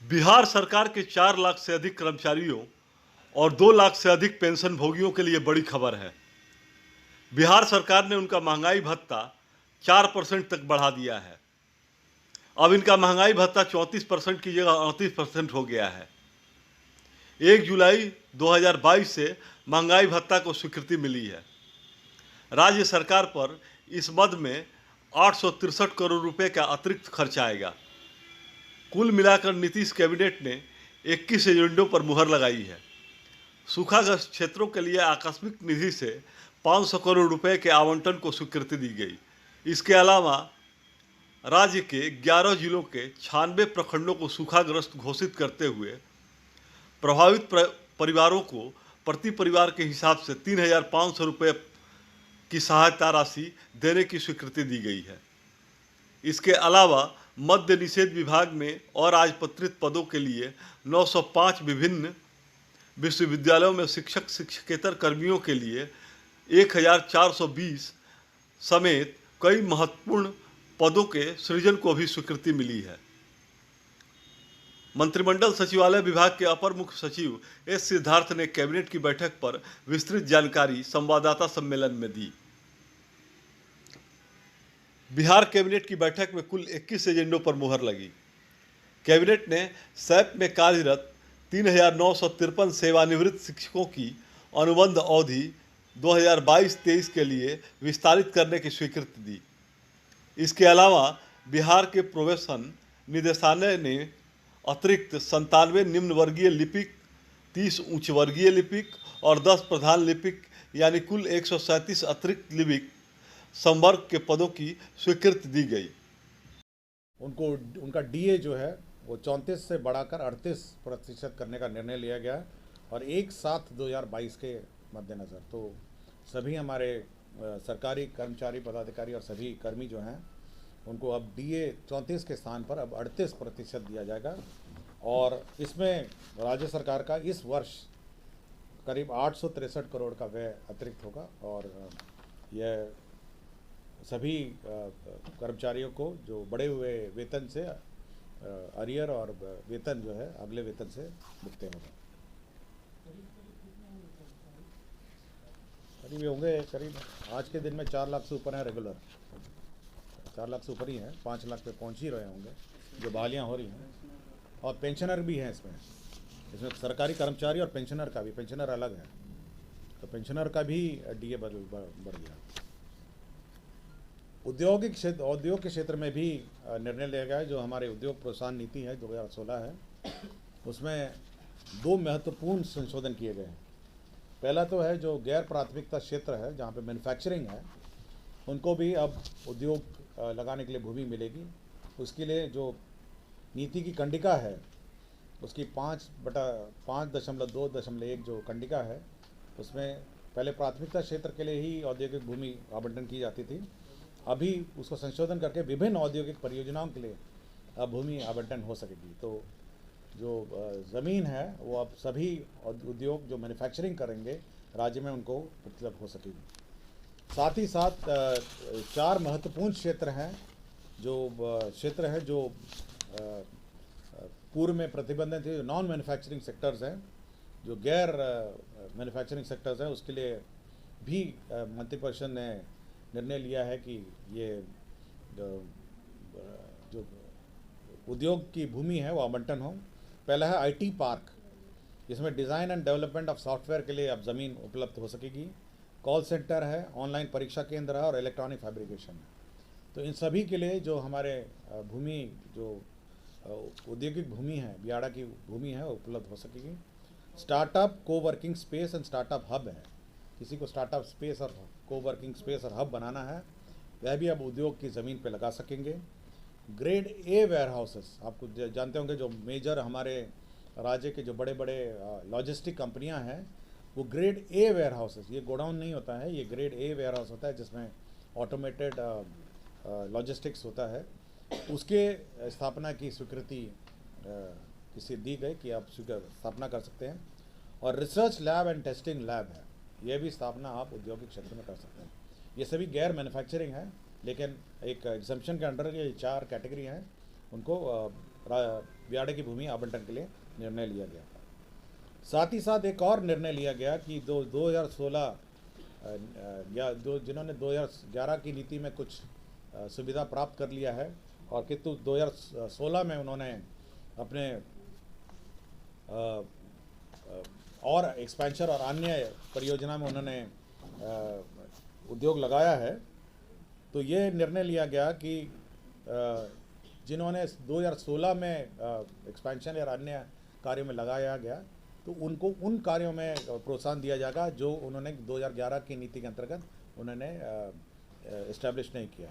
बिहार सरकार के 4 लाख से अधिक कर्मचारियों और 2 लाख से अधिक पेंशन भोगियों के लिए बड़ी खबर है। बिहार सरकार ने उनका महंगाई भत्ता 4% तक बढ़ा दिया है। अब इनका महंगाई भत्ता 34% की जगह 38% हो गया है। 1 जुलाई 2022 से महंगाई भत्ता को स्वीकृति मिली है। राज्य सरकार पर इस मद में 863 करोड़ रुपए का अतिरिक्त खर्च आएगा। कुल मिलाकर नीतीश कैबिनेट ने 21 एजेंडों पर मुहर लगाई है। सूखाग्रस्त क्षेत्रों के लिए आकस्मिक निधि से 500 करोड़ रुपए के आवंटन को स्वीकृति दी गई। इसके अलावा राज्य के 11 जिलों के 96 प्रखंडों को सूखाग्रस्त घोषित करते हुए प्रभावित परिवारों को प्रति परिवार के हिसाब से 3,500 रुपये की सहायता राशि देने की स्वीकृति दी गई है। इसके अलावा मद्य निषेध विभाग में और राजपत्रित पदों के लिए 905 विभिन्न विश्वविद्यालयों में शिक्षक शिक्षकेतर कर्मियों के लिए 1,420 समेत कई महत्वपूर्ण पदों के सृजन को भी स्वीकृति मिली है। मंत्रिमंडल सचिवालय विभाग के अपर मुख्य सचिव एस सिद्धार्थ ने कैबिनेट की बैठक पर विस्तृत जानकारी संवाददाता सम्मेलन में दी। बिहार कैबिनेट की बैठक में कुल 21 एजेंडों पर मुहर लगी। कैबिनेट ने सैप में कार्यरत 3,953 सेवानिवृत्त शिक्षकों की अनुबंध अवधि 2022-23 के लिए विस्तारित करने की स्वीकृति दी। इसके अलावा बिहार के प्रोबेशन निदेशालय ने अतिरिक्त 97 निम्न वर्गीय लिपिक, 30 उच्च वर्गीय लिपिक और 10 प्रधान लिपिक यानी कुल 137 अतिरिक्त लिपिक संवर्ग के पदों की स्वीकृति दी गई। उनको उनका डीए जो है वो 34 से बढ़ाकर 38% करने का निर्णय लिया गया है और 1/7/2022 के मद्देनज़र तो सभी हमारे सरकारी कर्मचारी पदाधिकारी और सभी कर्मी जो हैं उनको अब डीए 34 के स्थान पर अब 38% दिया जाएगा और इसमें राज्य सरकार का इस वर्ष करीब 863 करोड़ का व्यय अतिरिक्त होगा और यह सभी कर्मचारियों को जो बढ़े हुए वेतन से अरियर और वेतन जो है अगले वेतन से मुक्त होगा। करीब होंगे करीब आज के दिन में 4 लाख से ऊपर हैं रेगुलर, 4 लाख से ऊपर ही हैं, 5 लाख पे पहुंच ही रहे होंगे जो बहालियाँ हो रही हैं और पेंशनर भी हैं इसमें सरकारी कर्मचारी और पेंशनर का भी, पेंशनर अलग है तो पेंशनर का भी डीए बढ़ गया। उद्योग के क्षेत्र में भी निर्णय लिया गया है। जो हमारे उद्योग प्रोत्साहन नीति है 2016 है उसमें 2 महत्वपूर्ण संशोधन किए गए हैं। पहला तो है जो गैर प्राथमिकता क्षेत्र है जहाँ पे मैन्युफैक्चरिंग है उनको भी अब उद्योग लगाने के लिए भूमि मिलेगी। उसके लिए जो नीति की कंडिका है उसकी 5/5.2.1 जो कंडिका है उसमें पहले प्राथमिकता क्षेत्र के लिए ही औद्योगिक भूमि आवंटन की जाती थी। अभी उसको संशोधन करके विभिन्न औद्योगिक परियोजनाओं के लिए अब भूमि आवंटन हो सकेगी। तो जो ज़मीन है वो अब सभी उद्योग जो मैन्युफैक्चरिंग करेंगे राज्य में उनको उपलब्ध हो सकेगी। साथ ही साथ 4 महत्वपूर्ण क्षेत्र हैं जो पूर्व में प्रतिबंधित थे, जो नॉन मैन्युफैक्चरिंग सेक्टर्स हैं, जो गैर मैन्युफैक्चरिंग सेक्टर्स हैं उसके लिए भी मंत्रिपरिषद ने निर्णय लिया है कि ये जो उद्योग की भूमि है वो आवंटन हो। पहला है आईटी पार्क, जिसमें design and development of software के लिए अब ज़मीन उपलब्ध हो सकेगी। कॉल सेंटर है, ऑनलाइन परीक्षा केंद्र है और इलेक्ट्रॉनिक फैब्रिकेशन है। तो इन सभी के लिए जो हमारे भूमि जो औद्योगिक भूमि है, बियाड़ा की भूमि है, वो उपलब्ध हो सकेगी। Startup coworking space and startup hub है, किसी को स्टार्टअप स्पेस और कोवर्किंग स्पेस और हब बनाना है वह भी अब उद्योग की ज़मीन पे लगा सकेंगे। ग्रेड ए वेयर हाउसेस, आपको जानते होंगे जो मेजर हमारे राज्य के जो बड़े बड़े लॉजिस्टिक कंपनियां हैं वो ग्रेड ए वेयर हाउसेस, ये गोडाउन नहीं होता है, ये ग्रेड ए वेयर हाउस होता है जिसमें ऑटोमेटेड लॉजिस्टिक्स होता है। उसके स्थापना की स्वीकृति किसी दी गई कि आप स्थापना कर सकते हैं। और research lab and testing lab है, यह भी स्थापना आप औद्योगिक क्षेत्र में कर सकते हैं। ये सभी गैर मैन्युफैक्चरिंग है लेकिन एक एग्जम्पशन के अंडर ये 4 कैटेगरी हैं, उनको बियाड़े की भूमि आवंटन के लिए निर्णय लिया गया। साथ ही साथ एक और निर्णय लिया गया कि 2016 या जिन्होंने 2011 की नीति में कुछ सुविधा प्राप्त कर लिया है और किंतु 2016 में उन्होंने अपने और एक्सपेंशन और अन्य परियोजना में उन्होंने उद्योग लगाया है, तो ये निर्णय लिया गया कि जिन्होंने 2016 में एक्सपेंशन या अन्य कार्यों में लगाया गया तो उनको उन कार्यों में प्रोत्साहन दिया जाएगा जो उन्होंने 2011 की नीति के अंतर्गत उन्होंने इस्टेब्लिश नहीं किया।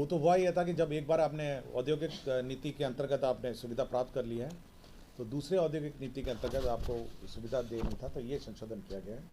तो हुआ ये था कि जब एक बार आपने औद्योगिक नीति के अंतर्गत आपने सुविधा प्राप्त कर ली है तो दूसरे औद्योगिक नीति के अंतर्गत आपको सुविधा देनी था, तो ये संशोधन किया गया है।